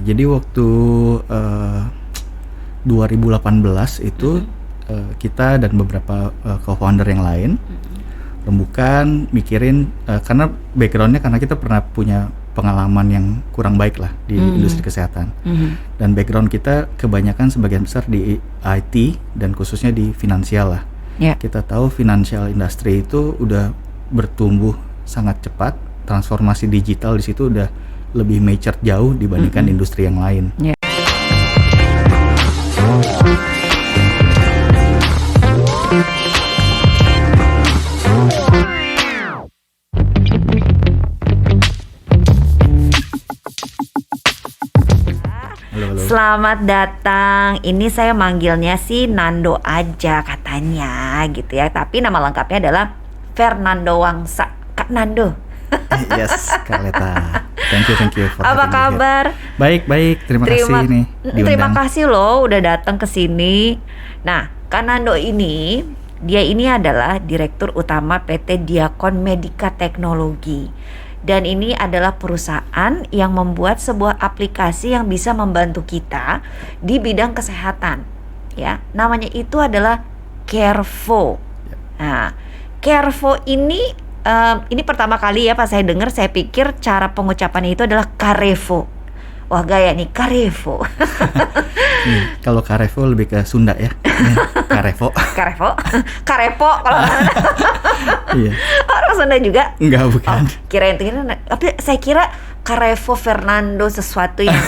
Jadi waktu 2018 itu kita dan beberapa co-founder yang lain rembukan mikirin karena backgroundnya karena kita pernah punya pengalaman yang kurang baik lah di industri kesehatan dan background kita kebanyakan sebagian besar di IT dan khususnya di finansial lah. Kita tahu financial industry itu udah bertumbuh sangat cepat, transformasi digital di situ udah lebih mature jauh dibandingkan industri yang lain. Halo. Selamat datang. Ini saya manggilnya si Nando aja katanya gitu ya. Tapi nama lengkapnya adalah Fernando Wangsa. Kak Nando. Yes, Kak Leta. Thank you for Apa kabar? Baik. Terima kasih nih diundang. Terima kasih loh udah datang ke sini. Nah, Kak Nando ini dia adalah Direktur Utama PT Diakon Medica Teknologi. Dan ini adalah perusahaan yang membuat sebuah aplikasi yang bisa membantu kita di bidang kesehatan. Ya, namanya itu adalah Carevo. Nah, Carevo ini pertama kali ya pas saya dengar, saya pikir cara pengucapannya itu adalah Carevo. Wah gaya nih, Carevo. Kalau Carevo lebih ke Sunda ya. Carevo kalau iya. Orang Sunda juga? Enggak, bukan. Kirain tapi saya kira Carevo Fernando sesuatu yang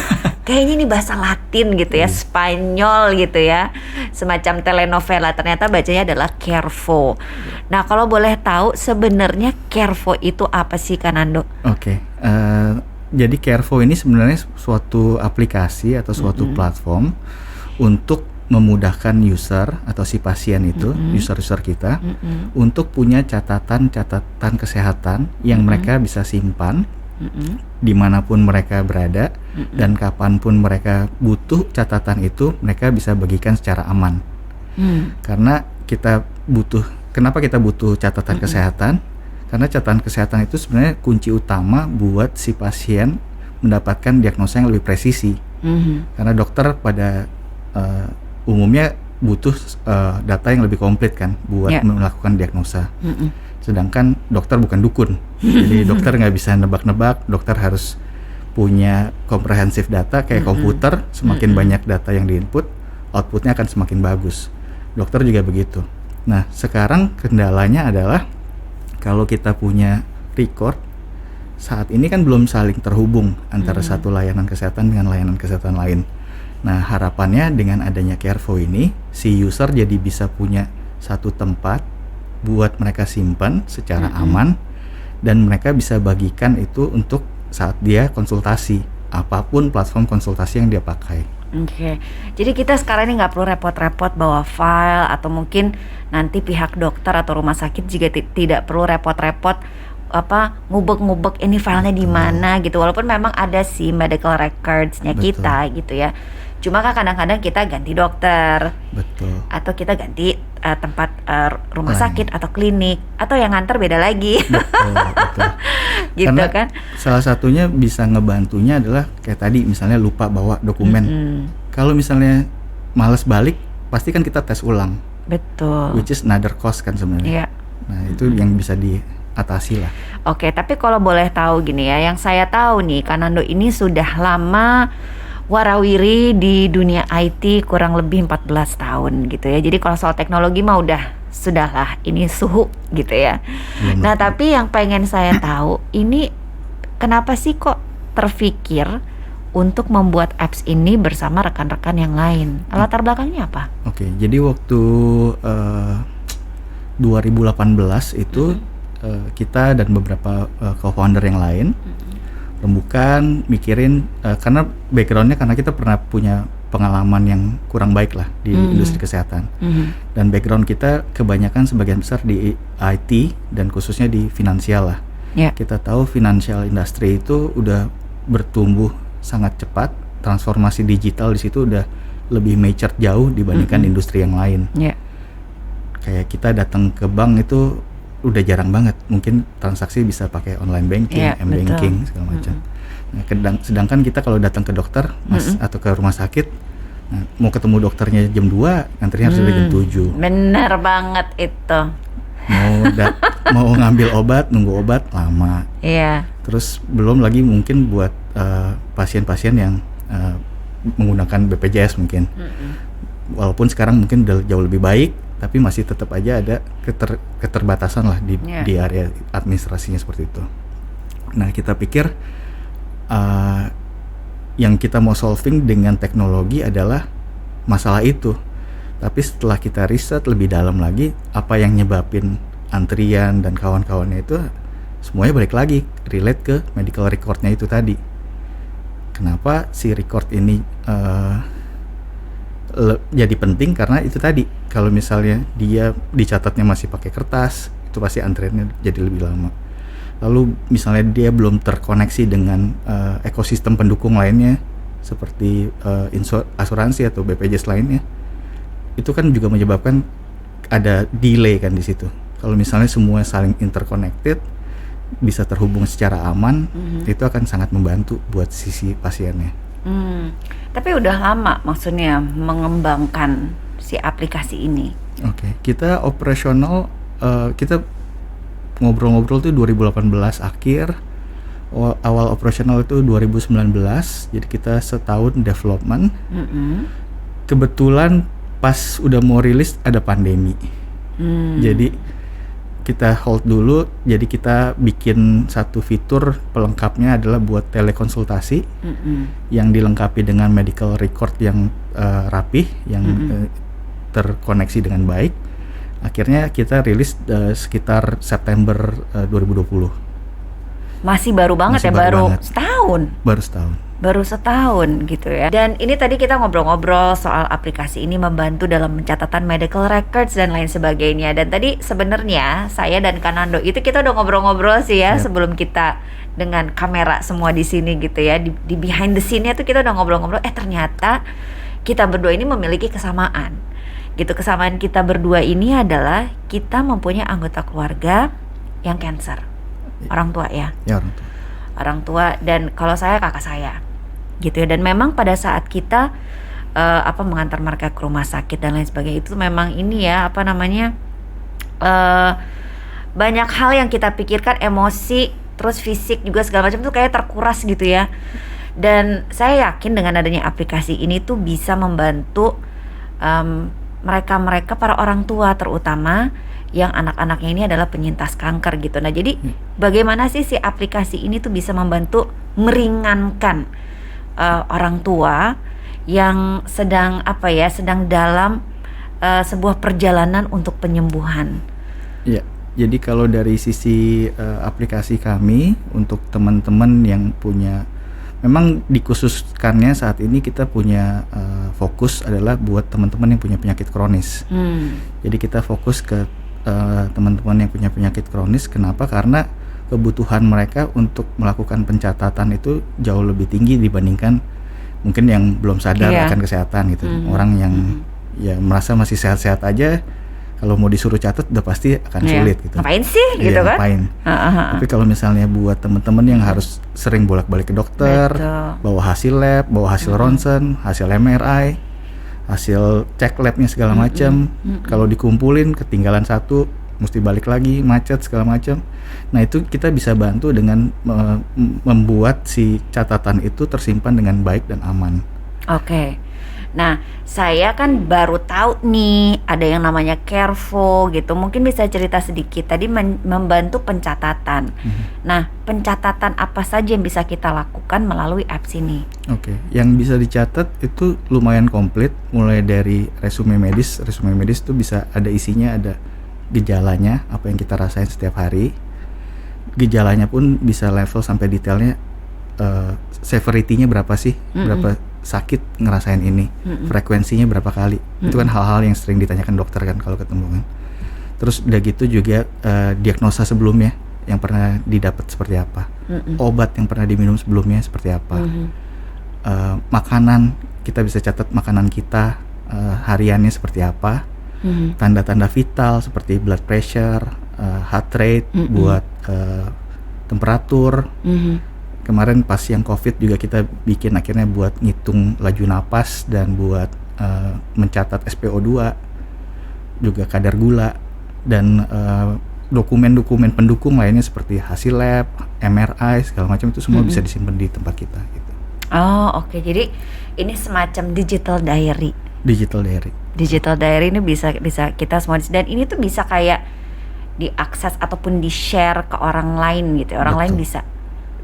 kayaknya ini bahasa Latin gitu ya, Spanyol gitu ya, semacam telenovela. Ternyata bacanya adalah Carevo. Nah, kalau boleh tahu sebenarnya Carevo itu apa sih, Kak Nando? Oke. Jadi Carevo ini sebenarnya suatu aplikasi atau suatu platform untuk memudahkan user atau si pasien itu, user kita, untuk punya catatan kesehatan yang mereka bisa simpan dimanapun mereka berada dan kapanpun mereka butuh catatan itu, mereka bisa bagikan secara aman. Karena kenapa kita butuh catatan kesehatan? Karena catatan kesehatan itu sebenarnya kunci utama buat si pasien mendapatkan diagnosa yang lebih presisi. Karena dokter pada umumnya butuh data yang lebih komplit kan buat melakukan diagnosa. Sedangkan dokter bukan dukun, jadi dokter nggak bisa nebak-nebak. Dokter harus punya komprehensif data kayak komputer. Semakin banyak data yang diinput, outputnya akan semakin bagus. Dokter juga begitu. Nah, sekarang kendalanya adalah kalau kita punya record, saat ini kan belum saling terhubung antara satu layanan kesehatan dengan layanan kesehatan lain. Nah, harapannya dengan adanya Carevo ini, si user jadi bisa punya satu tempat buat mereka simpan secara aman, dan mereka bisa bagikan itu untuk saat dia konsultasi, apapun platform konsultasi yang dia pakai. Oke, jadi kita sekarang ini nggak perlu repot-repot bawa file, atau mungkin nanti pihak dokter atau rumah sakit juga tidak perlu repot-repot ngubek-ngubek ini filenya di mana gitu. Walaupun memang ada sih medical records-nya kita gitu ya. Cuma kan kadang-kadang kita ganti dokter, atau kita ganti tempat rumah sakit atau klinik, atau yang nganter beda lagi. Betul. Gitu. Karena kan salah satunya bisa ngebantunya adalah kayak tadi misalnya lupa bawa dokumen. Kalau misalnya males balik, pasti kan kita tes ulang. Betul. Which is another cost kan sebenarnya. Nah, itu yang bisa diatasi lah. Oke, tapi kalau boleh tahu gini ya, yang saya tahu nih, Kak Nando ini sudah lama warawiri di dunia IT, kurang lebih 14 tahun gitu ya. Jadi kalau soal teknologi mah sudahlah, ini suhu gitu ya. Nah, tapi yang pengen saya tahu ini kenapa sih kok terfikir untuk membuat apps ini bersama rekan-rekan yang lain? Latar belakangnya apa? Oke, jadi waktu 2018 itu kita dan beberapa co-founder yang lain rembukan mikirin karena backgroundnya karena kita pernah punya pengalaman yang kurang baik lah di industri kesehatan dan background kita kebanyakan sebagian besar di IT dan khususnya di finansial lah. Kita tahu financial industry itu udah bertumbuh sangat cepat, transformasi digital di situ udah lebih mature jauh dibandingkan industri yang lain. Kayak kita datang ke bank itu udah jarang banget, mungkin transaksi bisa pakai online banking, m-banking segala macam. Nah, sedangkan kita kalau datang ke dokter atau ke rumah sakit, nah, mau ketemu dokternya jam 2, antrinya harus dari jam 7. Bener banget itu. Mau ngambil obat, nunggu obat lama. Iya. Terus belum lagi mungkin buat pasien-pasien yang menggunakan BPJS mungkin. Walaupun sekarang mungkin udah jauh lebih baik, tapi masih tetap aja ada keterbatasan lah di area administrasinya seperti itu. Nah, kita pikir yang kita mau solving dengan teknologi adalah masalah itu. Tapi setelah kita riset lebih dalam lagi, apa yang nyebabin antrian dan kawan-kawannya itu semuanya balik lagi relate ke medical recordnya itu tadi. Kenapa si record ini jadi penting? Karena itu tadi, kalau misalnya dia dicatatnya masih pakai kertas, itu pasti antriannya jadi lebih lama. Lalu misalnya dia belum terkoneksi dengan ekosistem pendukung lainnya seperti asuransi atau BPJS lainnya, itu kan juga menyebabkan ada delay kan di situ. Kalau misalnya semua saling interconnected, bisa terhubung secara aman, itu akan sangat membantu buat sisi pasiennya. Tapi udah lama maksudnya mengembangkan si aplikasi ini. Oke, kita operasional, kita ngobrol-ngobrol tuh 2018 akhir, awal operasional itu 2019, jadi kita setahun development. Kebetulan pas udah mau rilis ada pandemi, jadi kita hold dulu. Jadi kita bikin satu fitur pelengkapnya adalah buat telekonsultasi yang dilengkapi dengan medical record yang rapih, yang terkoneksi dengan baik. Akhirnya kita rilis sekitar September 2020. Masih baru banget. Baru setahun. Baru setahun gitu ya. Dan ini tadi kita ngobrol-ngobrol soal aplikasi ini membantu dalam pencatatan medical records dan lain sebagainya. Dan tadi sebenarnya saya dan Kanando itu kita udah ngobrol-ngobrol sih ya, sebelum kita dengan kamera semua di sini gitu ya. Di behind the scene-nya tuh kita udah ngobrol-ngobrol. Ternyata kita berdua ini memiliki kesamaan. Gitu, kesamaan kita berdua ini adalah kita mempunyai anggota keluarga yang cancer. Orang tua ya. Ya, orang tua. Orang tua, dan kalau saya kakak saya gitu ya. Dan memang pada saat kita mengantar mereka ke rumah sakit dan lain sebagainya, itu memang ini ya banyak hal yang kita pikirkan, emosi terus fisik juga segala macam tuh kayak terkuras gitu ya. Dan saya yakin dengan adanya aplikasi ini tuh bisa membantu mereka para orang tua terutama yang anak-anaknya ini adalah penyintas kanker gitu. Nah, jadi bagaimana sih si aplikasi ini tuh bisa membantu meringankan orang tua yang sedang dalam sebuah perjalanan untuk penyembuhan. Iya. Jadi kalau dari sisi aplikasi kami untuk teman-teman yang punya, memang dikhususkannya saat ini kita punya fokus adalah buat teman-teman yang punya penyakit kronis. Jadi kita fokus ke teman-teman yang punya penyakit kronis. Kenapa? Karena kebutuhan mereka untuk melakukan pencatatan itu jauh lebih tinggi dibandingkan mungkin yang belum sadar akan kesehatan gitu. Orang yang ya merasa masih sehat-sehat aja, kalau mau disuruh catat udah pasti akan sulit gitu. Ngapain sih gitu kan? Ngapain. Tapi kalau misalnya buat teman-teman yang harus sering bolak-balik ke dokter, bawa hasil lab, bawa hasil ronsen, hasil MRI, hasil cek labnya segala macam, kalau dikumpulin ketinggalan satu, mesti balik lagi, macet segala macam. Nah, itu kita bisa bantu dengan membuat si catatan itu tersimpan dengan baik dan aman. Oke. Nah, saya kan baru tahu nih ada yang namanya Carefo gitu. Mungkin bisa cerita sedikit. Tadi membantu pencatatan. Nah, pencatatan apa saja yang bisa kita lakukan melalui apps ini? Oke, yang bisa dicatat itu lumayan komplit. Mulai dari resume medis. Resume medis itu bisa ada isinya, ada gejalanya, apa yang kita rasain setiap hari. Gejalanya pun bisa level sampai detailnya, severity-nya berapa sih, berapa sakit ngerasain ini, frekuensinya berapa kali. Itu kan hal-hal yang sering ditanyakan dokter kan kalau ketemu kan. Terus udah gitu juga diagnosa sebelumnya yang pernah didapat seperti apa, obat yang pernah diminum sebelumnya seperti apa, makanan, kita bisa catat makanan kita hariannya seperti apa, tanda-tanda vital seperti blood pressure, heart rate, buat temperatur, kemarin pas yang COVID juga kita bikin akhirnya buat ngitung laju napas dan buat mencatat SpO2, juga kadar gula, dan dokumen-dokumen pendukung lainnya seperti hasil lab, MRI segala macam itu semua bisa disimpan di tempat kita gitu. Oh oke, jadi ini semacam digital diary. Digital diary Ini bisa kita semua, dan ini tuh bisa kayak diakses ataupun di-share ke orang lain gitu. Orang lain bisa.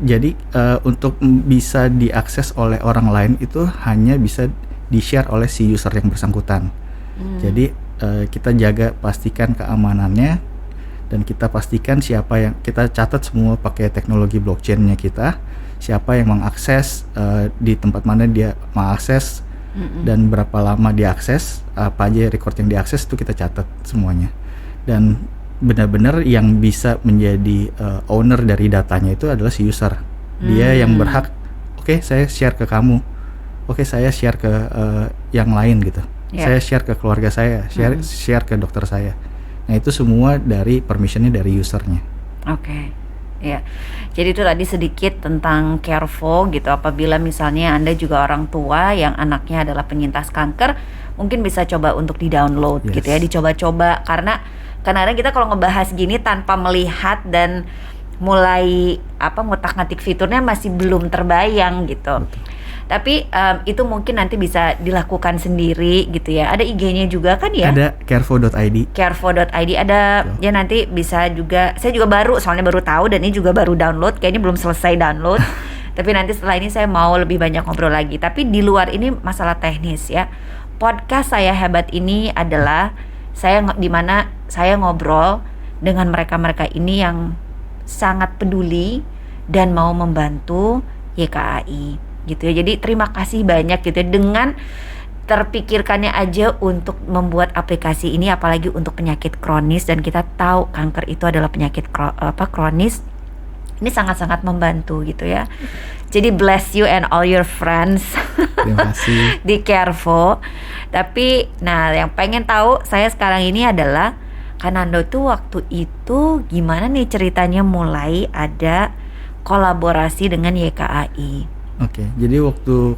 Jadi untuk bisa diakses oleh orang lain itu hanya bisa di-share oleh si user yang bersangkutan. Jadi kita jaga pastikan keamanannya, dan kita pastikan siapa yang kita catat semua pakai teknologi blockchain-nya kita, siapa yang mengakses, di tempat mana dia mengakses, dan berapa lama diakses, apa aja record yang diakses itu kita catat semuanya. Dan benar-benar yang bisa menjadi owner dari datanya itu adalah si user. Dia yang berhak, oke, saya share ke kamu, oke, saya share ke yang lain gitu. Saya share ke keluarga saya, share ke dokter saya. Nah itu semua dari permissionnya dari usernya. Oke. Ya, jadi itu tadi sedikit tentang Carefo gitu. Apabila misalnya Anda juga orang tua yang anaknya adalah penyintas kanker, mungkin bisa coba untuk di-download gitu ya, dicoba-coba. Karena kadang-kadang kita kalau ngebahas gini tanpa melihat dan mulai ngutak-ngatik fiturnya masih belum terbayang gitu. Tapi itu mungkin nanti bisa dilakukan sendiri gitu ya. Ada IG-nya juga kan ya? Ada carefo.id. Ada ya, nanti bisa juga. Saya juga soalnya baru tahu, dan ini juga baru download. Kayaknya belum selesai download. Tapi nanti setelah ini saya mau lebih banyak ngobrol lagi. Tapi di luar ini masalah teknis ya. Podcast Saya Hebat ini adalah dimana saya ngobrol dengan mereka-mereka ini yang sangat peduli dan mau membantu YKAI. Gitu ya. Jadi terima kasih banyak gitu ya, dengan terpikirkannya aja untuk membuat aplikasi ini, apalagi untuk penyakit kronis, dan kita tahu kanker itu adalah penyakit kronis. Ini sangat-sangat membantu gitu ya. Jadi bless you and all your friends. Terima kasih. Di Carefo. Tapi yang pengen tahu saya sekarang ini adalah Kanando tuh waktu itu gimana nih ceritanya mulai ada kolaborasi dengan YKAI. Oke, jadi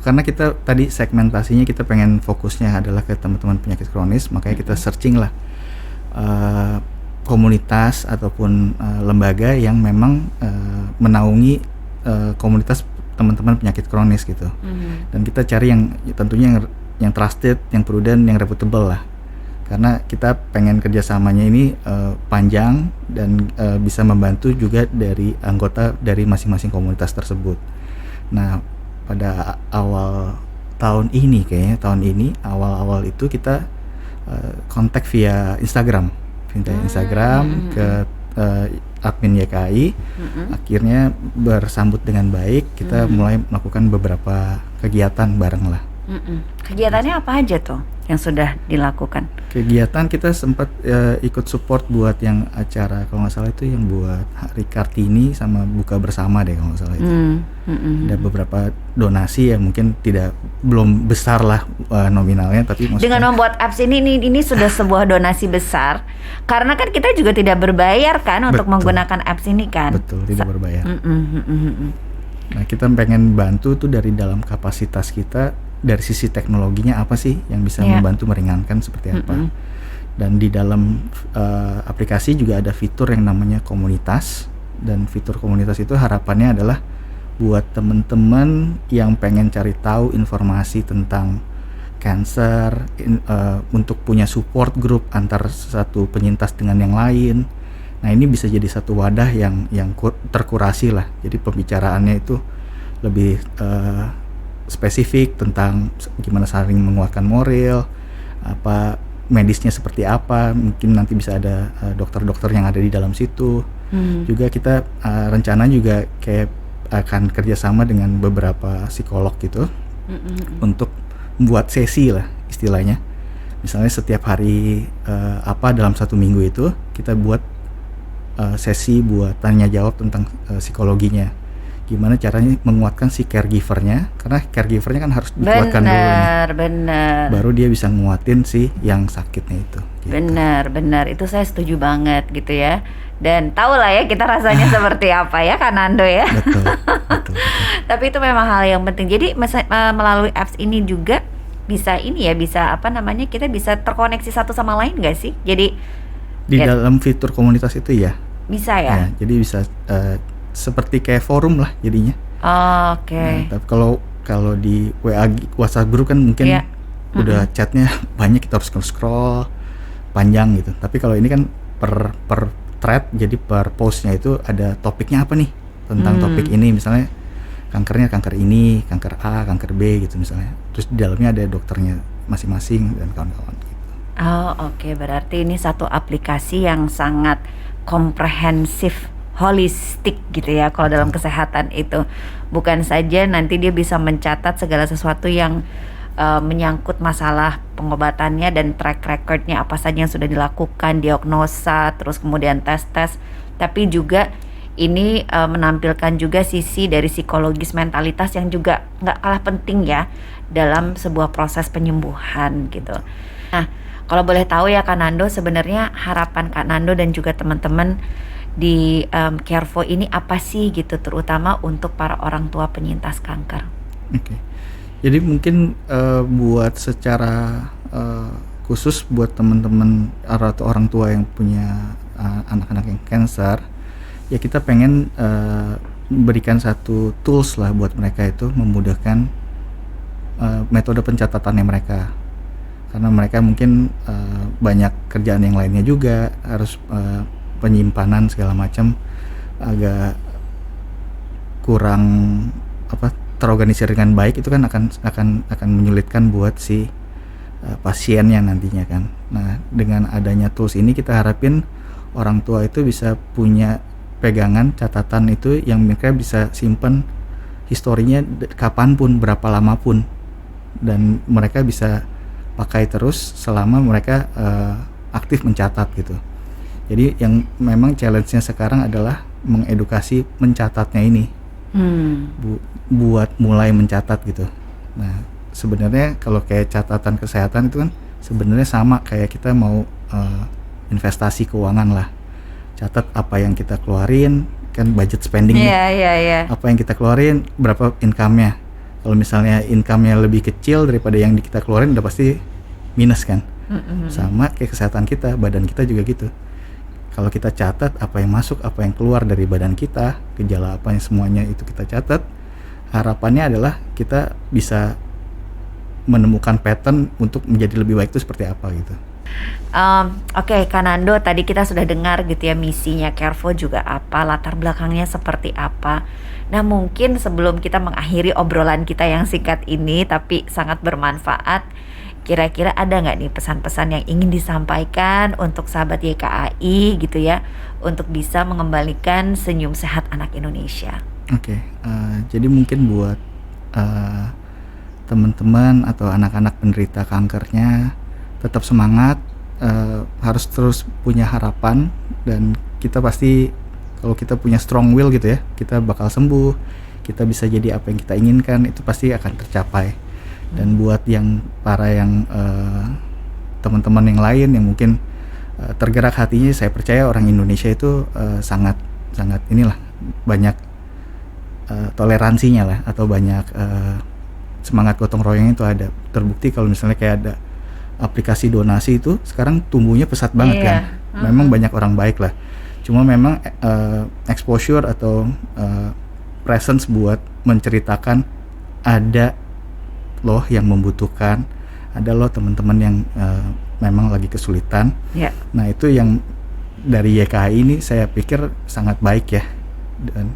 karena kita tadi segmentasinya kita pengen fokusnya adalah ke teman-teman penyakit kronis, makanya kita searching lah komunitas ataupun lembaga yang memang menaungi komunitas teman-teman penyakit kronis gitu. Dan kita cari yang tentunya yang trusted, yang prudent, yang reputable lah. Karena kita pengen kerjasamanya ini panjang dan bisa membantu juga dari anggota dari masing-masing komunitas tersebut. Nah, pada awal tahun ini awal-awal itu kita kontak via Instagram ke admin YKAI. Akhirnya bersambut dengan baik, kita mulai melakukan beberapa kegiatan bareng lah. Kegiatannya apa aja tuh yang sudah dilakukan? Kegiatan kita sempat ikut support buat yang acara, kalau nggak salah itu yang buat Hari Kartini sama buka bersama deh kalau nggak salah itu. Ada beberapa donasi yang mungkin belum besar lah nominalnya, tapi dengan membuat apps ini sudah sebuah donasi besar, karena kan kita juga tidak berbayar kan untuk menggunakan apps ini kan. Betul, tidak berbayar. Nah kita pengen bantu tuh dari dalam kapasitas kita, dari sisi teknologinya apa sih yang bisa membantu meringankan seperti apa. Dan di dalam aplikasi juga ada fitur yang namanya komunitas, dan fitur komunitas itu harapannya adalah buat teman-teman yang pengen cari tahu informasi tentang cancer, untuk punya support group antar satu penyintas dengan yang lain. Nah ini bisa jadi satu wadah yang terkurasi lah, jadi pembicaraannya itu lebih spesifik tentang gimana saling menguatkan moral, apa medisnya seperti apa, mungkin nanti bisa ada dokter-dokter yang ada di dalam situ. Juga kita rencana juga kayak akan kerjasama dengan beberapa psikolog gitu, untuk membuat sesi lah istilahnya. Misalnya setiap hari dalam satu minggu itu kita buat sesi buat tanya jawab tentang psikologinya. gimana caranya menguatkan si caregivernya, karena caregivernya kan harus dikuatkan dulu nih. Bener. Baru dia bisa nguatin si yang sakitnya itu. Gitu. Bener, itu saya setuju banget gitu ya. Dan tahu lah ya kita rasanya seperti apa ya Kak Nando ya. Betul. Tapi itu memang hal yang penting. Jadi melalui apps ini juga bisa kita bisa terkoneksi satu sama lain nggak sih? Jadi di dalam fitur komunitas itu ya. Bisa ya. Jadi bisa seperti kayak forum lah jadinya. Oke. Nah, tapi kalau di WhatsApp group kan mungkin udah chatnya banyak, kita harus scroll panjang gitu. Tapi kalau ini kan per thread, jadi per postnya itu ada topiknya apa nih tentang topik ini, misalnya kankernya kanker ini, kanker A, kanker B gitu misalnya. Terus di dalamnya ada dokternya masing-masing dan kawan-kawan gitu. Oke. Berarti ini satu aplikasi yang sangat komprehensif, holistik gitu ya kalau dalam kesehatan itu. Bukan saja nanti dia bisa mencatat segala sesuatu yang menyangkut masalah pengobatannya dan track recordnya apa saja yang sudah dilakukan, diagnosa, terus kemudian tes, tapi juga ini menampilkan juga sisi dari psikologis, mentalitas yang juga nggak kalah penting ya dalam sebuah proses penyembuhan gitu. Nah, kalau boleh tahu ya Kak Nando, sebenarnya harapan Kak Nando dan juga teman-teman di Carevo ini apa sih gitu, terutama untuk para orang tua penyintas kanker? Oke. Jadi mungkin buat secara khusus buat teman-teman atau orang tua yang punya anak-anak yang cancer, ya kita pengen berikan satu tools lah buat mereka itu memudahkan metode pencatatannya mereka, karena mereka mungkin banyak kerjaan yang lainnya juga, harus penyimpanan segala macam agak kurang terorganisir dengan baik, itu kan akan menyulitkan buat si pasiennya nantinya kan. Nah, dengan adanya tools ini kita harapin orang tua itu bisa punya pegangan catatan itu yang mereka bisa simpen historinya kapanpun, berapa lama pun, dan mereka bisa pakai terus selama mereka aktif mencatat gitu. Jadi yang memang challenge-nya sekarang adalah mengedukasi mencatatnya ini. Buat mulai mencatat gitu. Nah, sebenarnya kalau kayak catatan kesehatan itu kan sebenarnya sama kayak kita mau investasi keuangan lah. Catat apa yang kita keluarin, kan budget spending. Apa yang kita keluarin, berapa income-nya. Kalau misalnya income-nya lebih kecil daripada yang kita keluarin, udah pasti minus kan. Sama kayak kesehatan kita, badan kita juga gitu. Kalau kita catat apa yang masuk, apa yang keluar dari badan kita, gejala apa yang semuanya itu kita catat, harapannya adalah kita bisa menemukan pattern untuk menjadi lebih baik itu seperti apa gitu. Oke, Kak Nando, tadi kita sudah dengar gitu ya misinya Carevo juga apa, latar belakangnya seperti apa. Nah, mungkin sebelum kita mengakhiri obrolan kita yang singkat ini tapi sangat bermanfaat, kira-kira ada nggak nih pesan-pesan yang ingin disampaikan untuk sahabat YKAI gitu ya, untuk bisa mengembalikan senyum sehat anak Indonesia? Oke, jadi mungkin buat teman-teman atau anak-anak penderita kankernya, tetap semangat, harus terus punya harapan, dan kita pasti kalau kita punya strong will gitu ya, kita bakal sembuh, kita bisa jadi apa yang kita inginkan, itu pasti akan tercapai. Dan buat yang teman-teman yang lain yang mungkin tergerak hatinya, saya percaya orang Indonesia itu sangat inilah banyak toleransinya lah, atau banyak semangat gotong royong itu ada. Terbukti kalau misalnya kayak ada aplikasi donasi itu sekarang tumbuhnya pesat banget kan. Memang banyak orang baik lah, cuma memang exposure atau presence buat menceritakan ada loh yang membutuhkan, ada loh teman-teman yang memang lagi kesulitan. Nah, itu yang dari YKAI ini saya pikir sangat baik ya, dan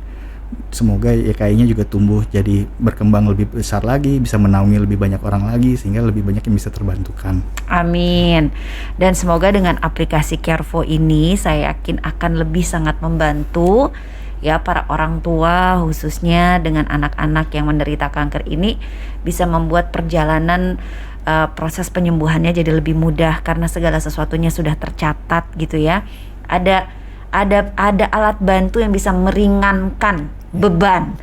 semoga YKAI-nya juga tumbuh jadi berkembang lebih besar lagi, bisa menaungi lebih banyak orang lagi, sehingga lebih banyak yang bisa terbantukan. Amin. Dan semoga dengan aplikasi Carevo ini saya yakin akan lebih sangat membantu ya para orang tua, khususnya dengan anak-anak yang menderita kanker ini, bisa membuat perjalanan proses penyembuhannya jadi lebih mudah karena segala sesuatunya sudah tercatat gitu ya. Ada alat bantu yang bisa meringankan beban.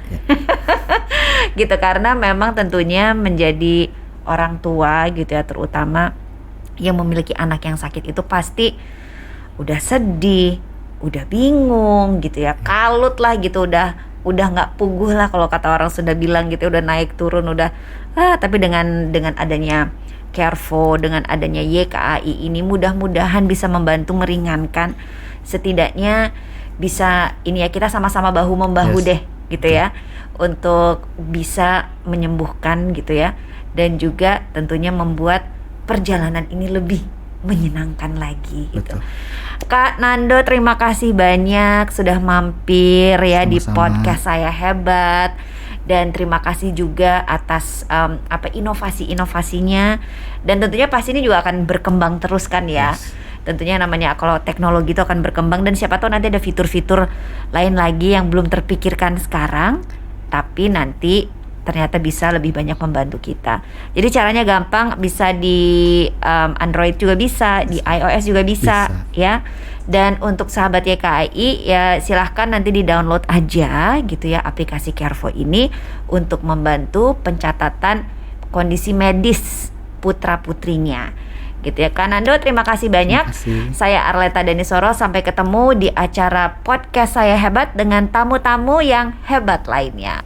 Gitu, karena memang tentunya menjadi orang tua gitu ya, terutama yang memiliki anak yang sakit itu pasti udah sedih, udah bingung gitu ya, kalut lah gitu, udah nggak puguh lah kalau kata orang sudah bilang gitu, udah naik turun udah tapi dengan adanya Carefo, dengan adanya YKAI ini mudah-mudahan bisa membantu meringankan, setidaknya bisa ini ya, kita sama-sama bahu membahu deh gitu ya, untuk bisa menyembuhkan gitu ya, dan juga tentunya membuat perjalanan ini lebih menyenangkan lagi gitu. Kak Nando, terima kasih banyak sudah mampir ya di podcast Saya Hebat, dan terima kasih juga atas inovasi-inovasinya, dan tentunya pasti ini juga akan berkembang terus kan ya. Tentunya namanya kalau teknologi itu akan berkembang, dan siapa tahu nanti ada fitur-fitur lain lagi yang belum terpikirkan sekarang, tapi nanti ternyata bisa lebih banyak membantu kita. Jadi caranya gampang, bisa di Android juga bisa, di iOS juga bisa. Ya. Dan untuk sahabat YKAI ya silahkan nanti di-download aja gitu ya aplikasi Carefo ini untuk membantu pencatatan kondisi medis putra-putrinya. Gitu ya. Kak Nando, terima kasih banyak. Saya Arleta Danisoro, sampai ketemu di acara podcast Saya Hebat dengan tamu-tamu yang hebat lainnya.